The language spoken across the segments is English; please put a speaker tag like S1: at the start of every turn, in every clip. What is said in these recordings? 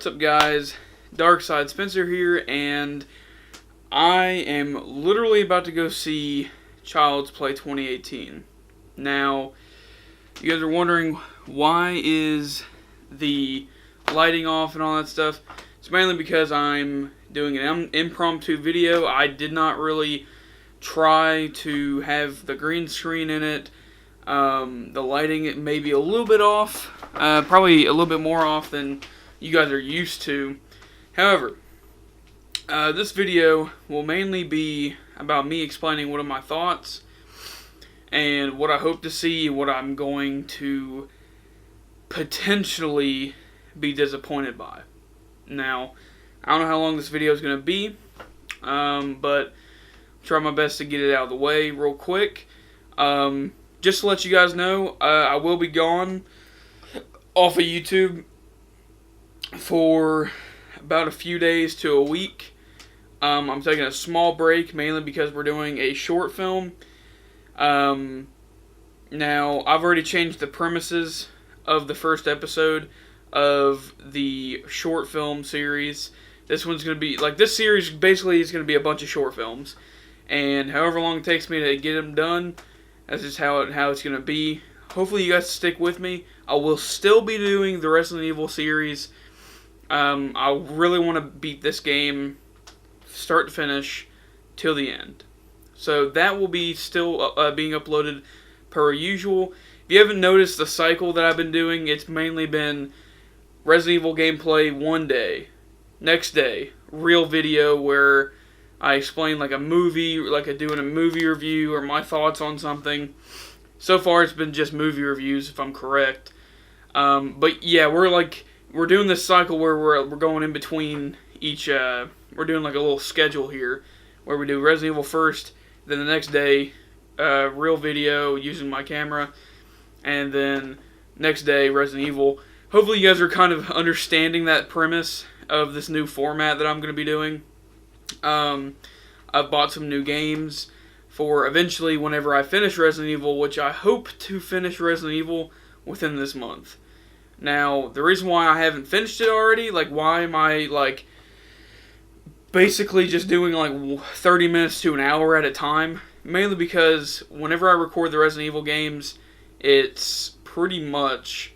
S1: What's up, guys? Darkside Spencer here, and I am literally about to go see Child's Play 2018. Now, you guys are wondering, why is the lighting off and all that stuff? It's mainly because I'm doing an impromptu video. I did not really try to have the green screen in it. The lighting may be a little bit off, probably a little bit more off than you guys are used to. However, this video will mainly be about me explaining what are my thoughts and what I hope to see and what I'm going to potentially be disappointed by. Now, I don't know how long this video is going to be, but try my best to get it out of the way real quick. Just to let you guys know, I will be gone off of YouTube for about a few days to a week. I'm taking a small break, mainly because we're doing a short film. Now, I've already changed the premises of the first episode of the short film series. This one's going to be, this series basically is going to be a bunch of short films. And however long it takes me to get them done, that's just how it's going to be. Hopefully you guys stick with me. I will still be doing the Resident Evil series. I really want to beat this game start to finish till the end. So that will be still being uploaded per usual. If you haven't noticed the cycle that I've been doing, it's mainly been Resident Evil gameplay one day. Next day, real video where I explain like a movie, doing a movie review or my thoughts on something. So far it's been just movie reviews, if I'm correct. But yeah, we're doing this cycle where we're going in between each, we're doing like a little schedule here, where we do Resident Evil first, then the next day, real video using my camera, and then next day, Resident Evil. Hopefully you guys are kind of understanding that premise of this new format that I'm going to be doing. I've bought some new games for eventually whenever I finish Resident Evil, which I hope to finish Resident Evil within this month. Now, the reason why I haven't finished it already, why am I, basically just doing, 30 minutes to an hour at a time? Mainly because whenever I record the Resident Evil games, it's pretty much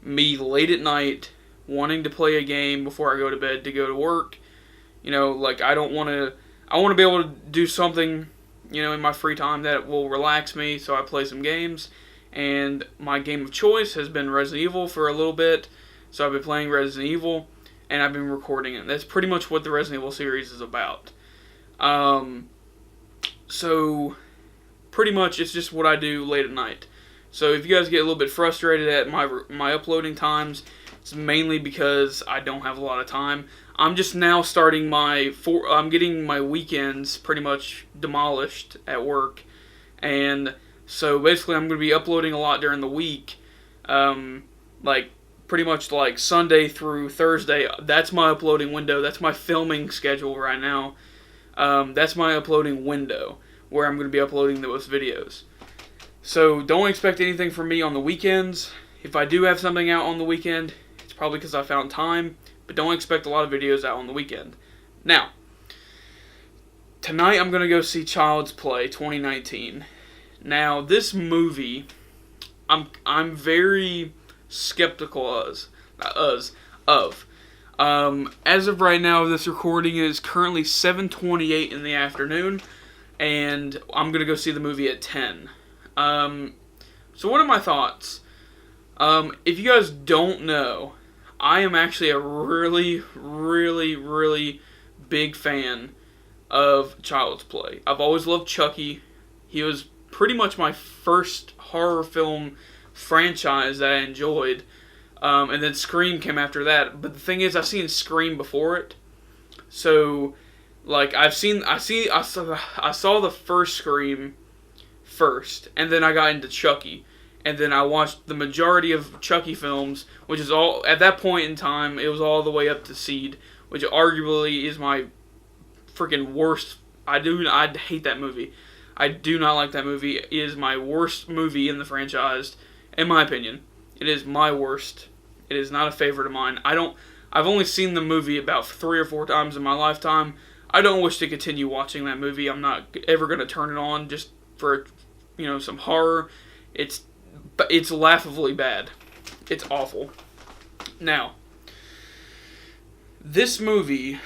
S1: me late at night wanting to play a game before I go to bed to go to work. I want to be able to do something, in my free time that will relax me, so I play some games. And my game of choice has been Resident Evil for a little bit. So I've been playing Resident Evil, and I've been recording it. That's pretty much what the Resident Evil series is about. So, pretty much it's just what I do late at night. So if you guys get a little bit frustrated at my uploading times, it's mainly because I don't have a lot of time. I'm just now starting I'm getting my weekends pretty much demolished at work. And so basically I'm going to be uploading a lot during the week. Pretty much Sunday through Thursday. That's my uploading window. That's my filming schedule right now. That's my uploading window where I'm going to be uploading those videos. So don't expect anything from me on the weekends. If I do have something out on the weekend, it's probably because I found time. But don't expect a lot of videos out on the weekend. Now, tonight I'm going to go see Child's Play 2019. Now, this movie, I'm very skeptical of. As of right now, this recording is currently 7:28 in the afternoon, and I'm going to go see the movie at 10. So what are my thoughts? If you guys don't know, I am actually a really, really, really big fan of Child's Play. I've always loved Chucky. He was pretty much my first horror film franchise that I enjoyed. And then Scream came after that. But the thing is, I've seen Scream before it. So, I saw the first Scream first. And then I got into Chucky. And then I watched the majority of Chucky films, which is all, at that point in time, it was all the way up to Seed, which arguably is my freaking worst. I hate that movie. I do not like that movie. It is my worst movie in the franchise, in my opinion. It is my worst. It is not a favorite of mine. I I've only seen the movie about 3 or 4 times in my lifetime. I don't wish to continue watching that movie. I'm not ever going to turn it on just for, some horror. It's laughably bad. It's awful. Now, this movie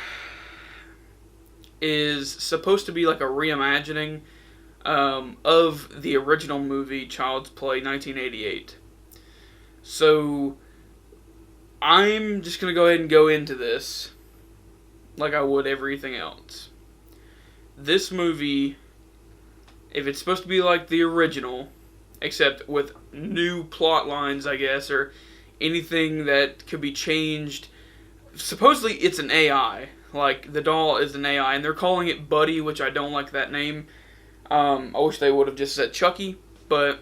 S1: is supposed to be like a reimagining of the original movie Child's Play 1988. So, I'm just going to go ahead and go into this like I would everything else. This movie, if it's supposed to be like the original, except with new plot lines, I guess, or anything that could be changed, supposedly it's an AI. Like, the doll is an AI, and they're calling it Buddy, which I don't like that name. I wish they would have just said Chucky, but,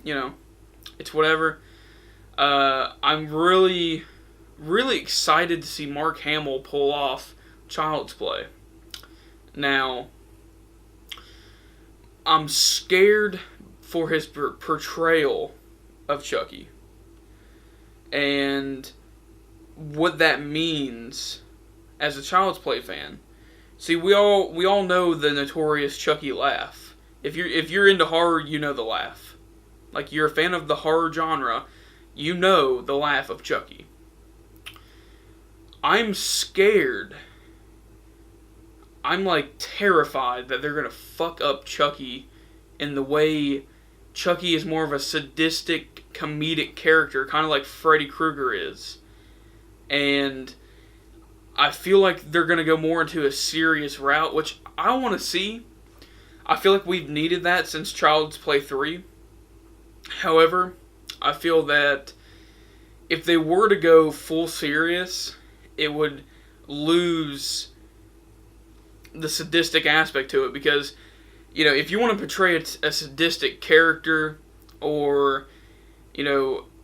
S1: it's whatever. I'm really, really excited to see Mark Hamill pull off Child's Play. Now, I'm scared for his portrayal of Chucky. And what that means as a Child's Play fan. See, we all know the notorious Chucky laugh. If you're into horror, you know the laugh. Like, you're a fan of the horror genre, you know the laugh of Chucky. I'm scared. I'm like terrified that they're gonna fuck up Chucky in the way Chucky is more of a sadistic, comedic character, kind of like Freddy Krueger is. And I feel like they're gonna go more into a serious route, which I want to see. I feel like we've needed that since Child's Play 3. However, I feel that if they were to go full serious, it would lose the sadistic aspect to it, because, if you want to portray a sadistic character, or,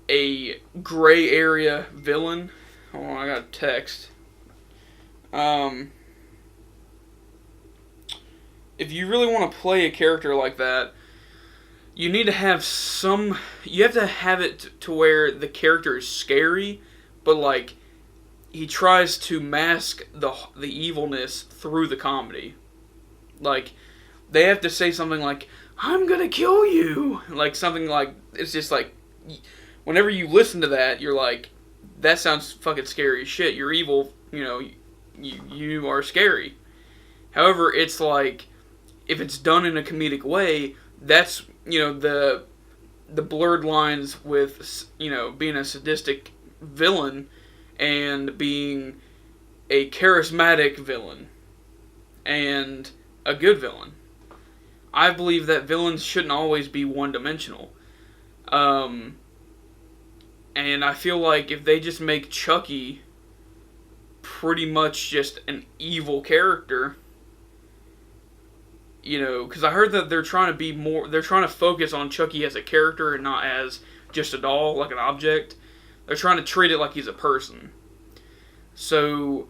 S1: a gray area villain. Hold on, I got a text. If you really want to play a character like that, you need to have you have to have it to where the character is scary, but like, he tries to mask the evilness through the comedy. Like, they have to say something like, "I'm gonna kill you," like something like, it's just like, whenever you listen to that, you're like, that sounds fucking scary as shit. You're evil, you are scary. However, it's like, if it's done in a comedic way, that's, the blurred lines with, being a sadistic villain and being a charismatic villain and a good villain. I believe that villains shouldn't always be one-dimensional. And I feel like if they just make Chucky pretty much just an evil character, because I heard that they're trying to focus on Chucky as a character and not as just a doll, like an object. They're trying to treat it like he's a person. So,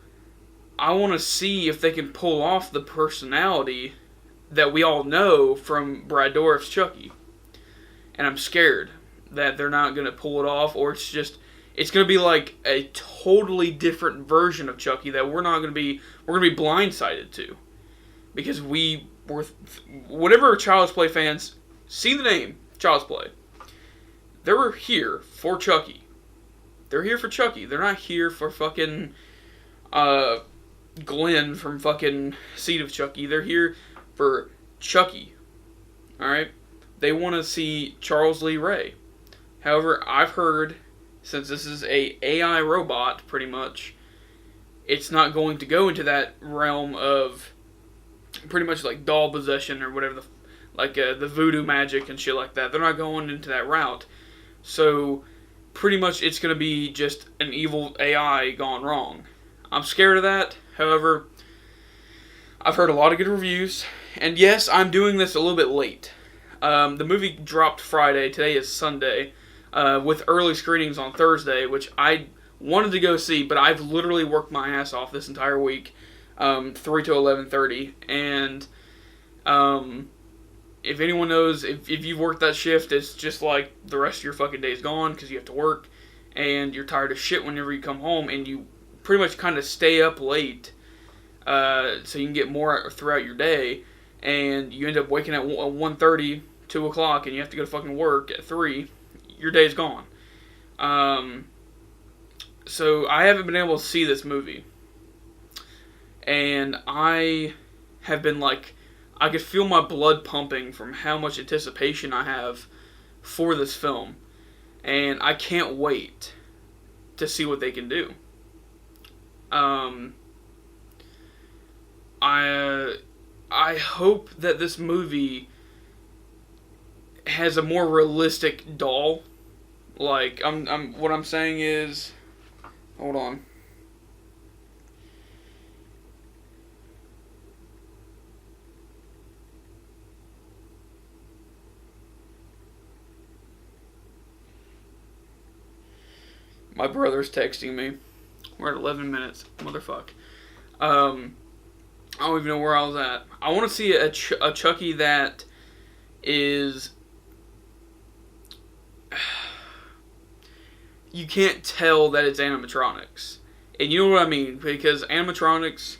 S1: I want to see if they can pull off the personality that we all know from Brad Dourif's Chucky. And I'm scared that they're not going to pull it off, or it's going to be like a totally different version of Chucky that we're going to be blindsided to. Because whatever Child's Play fans see the name Child's Play, they're here for Chucky. They're here for Chucky. They're not here for fucking Glenn from fucking Seed of Chucky. They're here for Chucky. Alright? They want to see Charles Lee Ray. However, I've heard, since this is a AI robot, pretty much, it's not going to go into that realm of pretty much like doll possession or whatever, the voodoo magic and shit like that. They're not going into that route. So, pretty much it's going to be just an evil AI gone wrong. I'm scared of that. However, I've heard a lot of good reviews. And yes, I'm doing this a little bit late. The movie dropped Friday. Today is Sunday. With early screenings on Thursday, which I wanted to go see, but I've literally worked my ass off this entire week. 3 to 11:30. And if anyone knows, if you've worked that shift, it's just like the rest of your fucking day's gone because you have to work. And you're tired of shit whenever you come home and you pretty much kind of stay up late so you can get more throughout your day, and you end up waking up at 1:30, 2 o'clock, and you have to go to fucking work at 3, your day's gone. So I haven't been able to see this movie. And I have been like, I could feel my blood pumping from how much anticipation I have for this film. And I can't wait to see what they can do. I hope that this movie has a more realistic doll. Like, what I'm saying is, hold on. My brother's texting me. We're at 11 minutes. Motherfuck. I don't even know where I was at. I want to see a Chucky that is... You can't tell that it's animatronics. And you know what I mean? Because animatronics...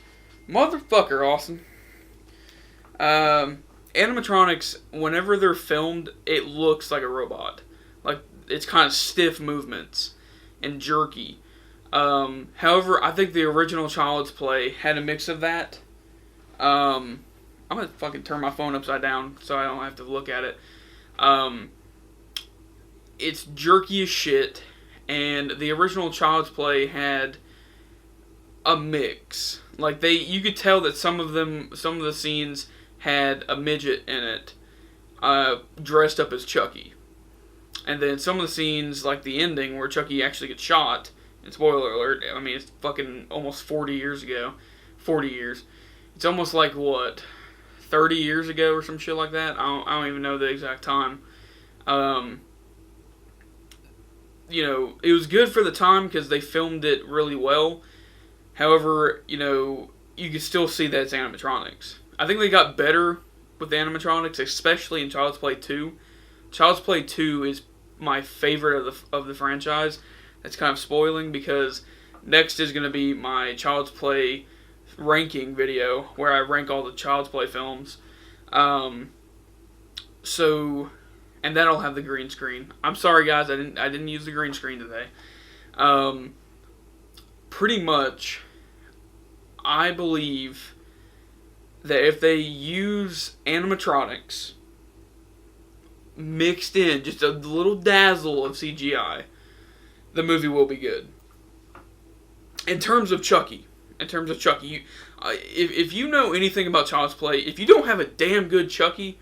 S1: Motherfucker, Austin. Animatronics, whenever they're filmed, it looks like a robot. Like, it's kind of stiff movements and jerky. However, I think the original Child's Play had a mix of that. I'm gonna fucking turn my phone upside down so I don't have to look at it. It's jerky as shit, and the original Child's Play had a mix. Like, you could tell that some of the scenes had a midget in it, dressed up as Chucky. And then some of the scenes, like the ending where Chucky actually gets shot, and spoiler alert, I mean, it's fucking almost 40 years ago. 40 years. It's almost like, what, 30 years ago or some shit like that? I don't even know the exact time. You know, it was good for the time because they filmed it really well. However, you know, you can still see that it's animatronics. I think they got better with the animatronics, especially in Child's Play 2. Child's Play 2 is my favorite of the franchise. That's kind of spoiling because next is going to be my Child's Play ranking video where I rank all the Child's Play films. So, and that'll have the green screen. I'm sorry guys, I didn't use the green screen today. Pretty much, I believe that if they use animatronics mixed in just a little dazzle of CGI, the movie will be good. In terms of Chucky, if you know anything about Child's Play, if you don't have a damn good Chucky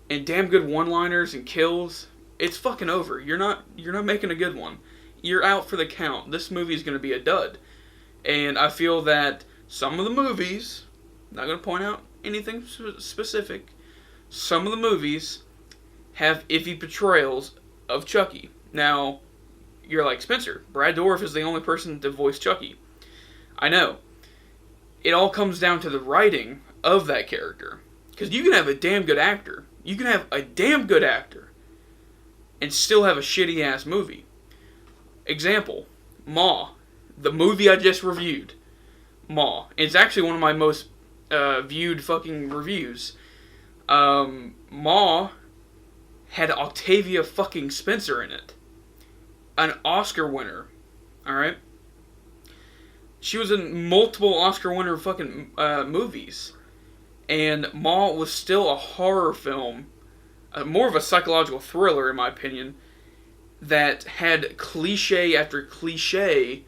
S1: and damn good one-liners and kills, it's fucking over. You're not making a good one. You're out for the count. This movie is going to be a dud. And I feel that some of the movies, I'm not going to point out anything specific, some of the movies have iffy portrayals of Chucky. Now, you're like, Spencer, Brad Dourif is the only person to voice Chucky. I know. It all comes down to the writing of that character. Because you can have a damn good actor. You can have a damn good actor and still have a shitty-ass movie. Example, Ma. The movie I just reviewed. Ma. It's actually one of my most viewed fucking reviews. Ma had Octavia fucking Spencer in it. An Oscar winner. Alright? She was in multiple Oscar winner fucking movies. And Ma was still a horror film. More of a psychological thriller, in my opinion. That had cliche after cliche.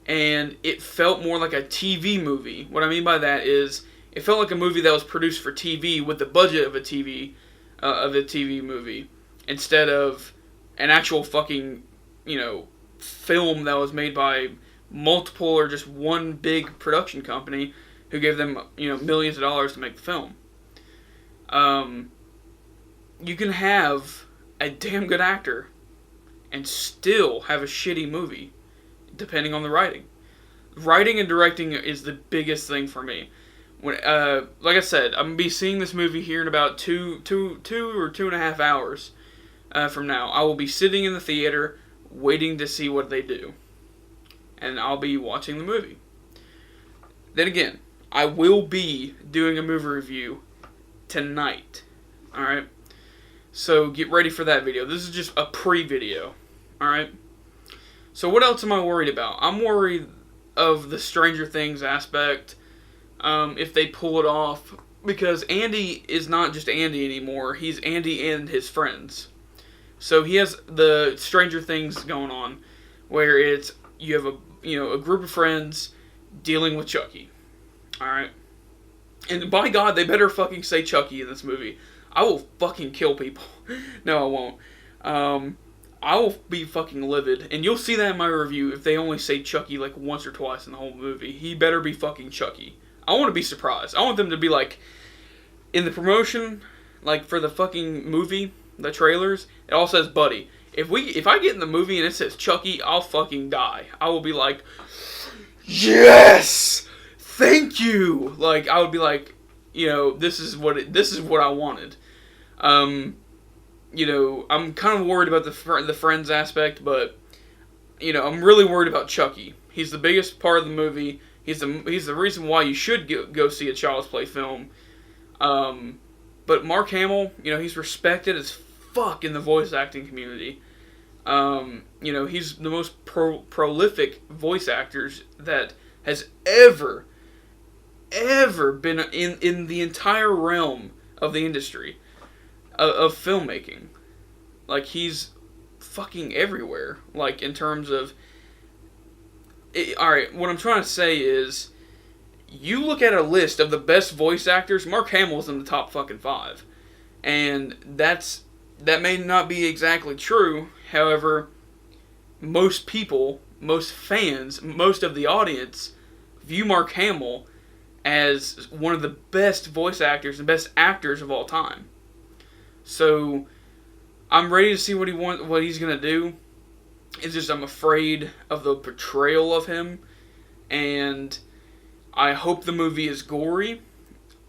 S1: And it felt more like a TV movie. What I mean by that is, it felt like a movie that was produced for TV with the budget of a TV movie, instead of an actual fucking, film that was made by multiple or just one big production company who gave them, millions of dollars to make the film. You can have a damn good actor and still have a shitty movie, depending on the writing. Writing and directing is the biggest thing for me. When, like I said, I'm gonna be seeing this movie here in about two or 2.5 hours from now. I will be sitting in the theater waiting to see what they do. and I'll be watching the movie. Then again, I will be doing a movie review tonight. Alright? So get ready for that video. This is just a pre-video. Alright? So what else am I worried about? I'm worried of the Stranger Things aspect. If they pull it off. Because Andy is not just Andy anymore. He's Andy and his friends. So he has the Stranger Things going on. Where it's, you have a group of friends dealing with Chucky. Alright? And by God, they better fucking say Chucky in this movie. I will fucking kill people. No, I won't. I will be fucking livid. And you'll see that in my review if they only say Chucky like once or twice in the whole movie. He better be fucking Chucky. I want to be surprised. I want them to be like, in the promotion, like for the fucking movie, the trailers, it all says Buddy. If I get in the movie and it says Chucky, I'll fucking die. I will be like, yes! Thank you! Like, I would be like, this is what I wanted. I'm kind of worried about the friends aspect, but, I'm really worried about Chucky. He's the biggest part of the movie. He's the reason why you should go see a Child's Play film. But Mark Hamill, he's respected as fuck in the voice acting community. He's the most prolific voice actors that has ever been in the entire realm of the industry of filmmaking. Like, he's fucking everywhere. Like, in terms of... Alright, what I'm trying to say is, you look at a list of the best voice actors, Mark Hamill's in the top fucking 5. And that may not be exactly true. However, most people, most fans, most of the audience view Mark Hamill as one of the best voice actors and best actors of all time. So, I'm ready to see what he's gonna do. It's just I'm afraid of the portrayal of him, and I hope the movie is gory.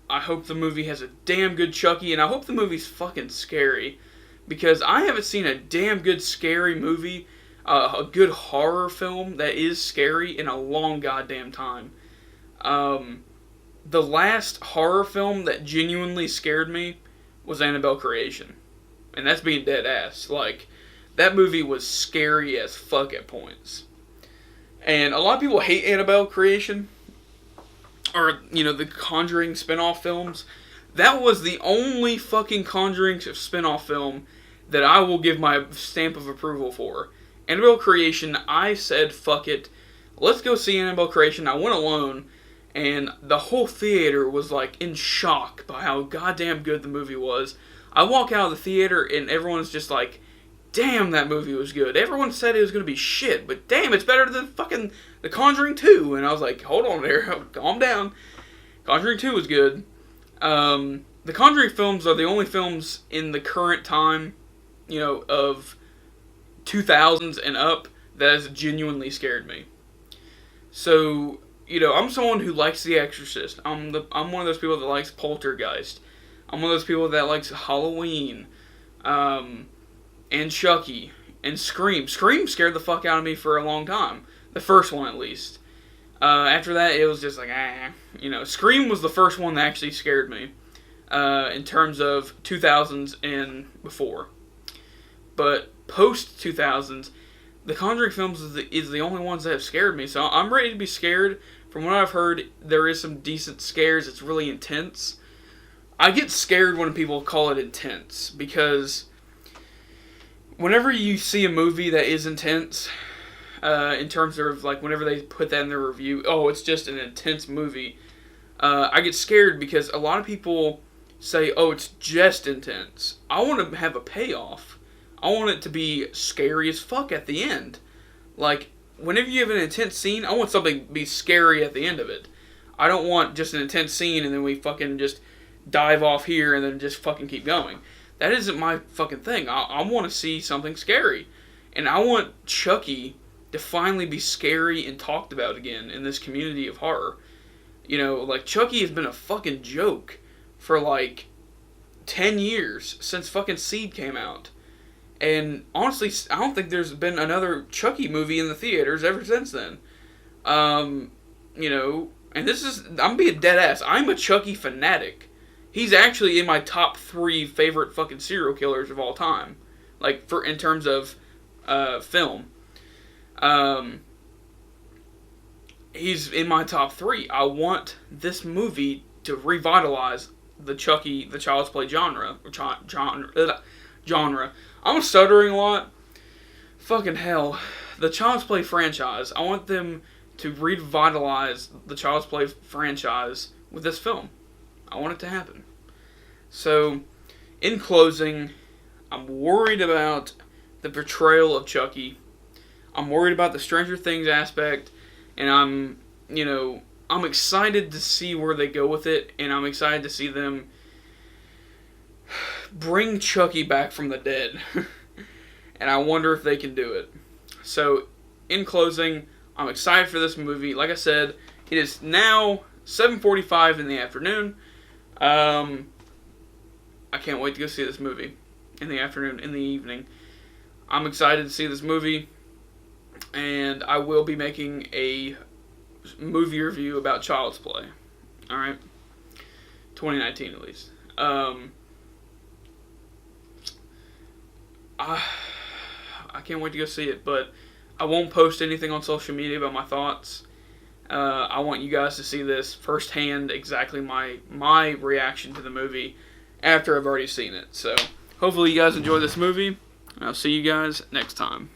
S1: I hope the movie has a damn good Chucky, and I hope the movie's fucking scary, because I haven't seen a damn good scary movie, a good horror film that is scary in a long goddamn time. The last horror film that genuinely scared me was Annabelle Creation, and that's being dead ass. Like, that movie was scary as fuck at points. And a lot of people hate Annabelle Creation, or, the Conjuring spin-off films. That was the only fucking Conjuring spin-off film that I will give my stamp of approval for. Annabelle Creation, I said, fuck it. Let's go see Annabelle Creation. I went alone, and the whole theater was, like, in shock by how goddamn good the movie was. I walk out of the theater, and everyone's just like, damn, that movie was good. Everyone said it was going to be shit, but damn, it's better than fucking The Conjuring 2. And I was like, hold on there, calm down. Conjuring 2 was good. The Conjuring films are the only films in the current time, of 2000s and up, that has genuinely scared me. So, I'm someone who likes The Exorcist. I'm one of those people that likes Poltergeist. I'm one of those people that likes Halloween. And Chucky, and Scream. Scream scared the fuck out of me for a long time. The first one, at least. After that, it was just like, Scream was the first one that actually scared me. In terms of 2000s and before. But post-2000s, the Conjuring films is the only ones that have scared me. So I'm ready to be scared. From what I've heard, there is some decent scares. It's really intense. I get scared when people call it intense, because whenever you see a movie that is intense, in terms of, like, whenever they put that in their review, oh, it's just an intense movie, I get scared because a lot of people say, oh, it's just intense. I want to have a payoff. I want it to be scary as fuck at the end. Like, whenever you have an intense scene, I want something to be scary at the end of it. I don't want just an intense scene and then we fucking just dive off here and then just fucking keep going. That isn't my fucking thing. I want to see something scary. And I want Chucky to finally be scary and talked about again in this community of horror. Like, Chucky has been a fucking joke for, like, 10 years since fucking Seed came out. And honestly, I don't think there's been another Chucky movie in the theaters ever since then. You know, and I'm being dead ass. I'm a Chucky fanatic. He's actually in my top 3 favorite fucking serial killers of all time. Like, in terms of film. He's in my top 3. I want this movie to revitalize the Chucky, the Child's Play genre. I'm stuttering a lot. Fucking hell. The Child's Play franchise. I want them to revitalize the Child's Play franchise with this film. I want it to happen. So, in closing, I'm worried about the portrayal of Chucky. I'm worried about the Stranger Things aspect, and I'm excited to see where they go with it, and I'm excited to see them bring Chucky back from the dead. And I wonder if they can do it. So, in closing, I'm excited for this movie. Like I said, it is now 7:45 in the afternoon. I can't wait to go see this movie in the afternoon, in the evening. I'm excited to see this movie, and I will be making a movie review about Child's Play. Alright? 2019 at least. I can't wait to go see it, but I won't post anything on social media about my thoughts. I want you guys to see this firsthand, exactly my reaction to the movie after I've already seen it. So, hopefully you guys enjoy this movie, and I'll see you guys next time.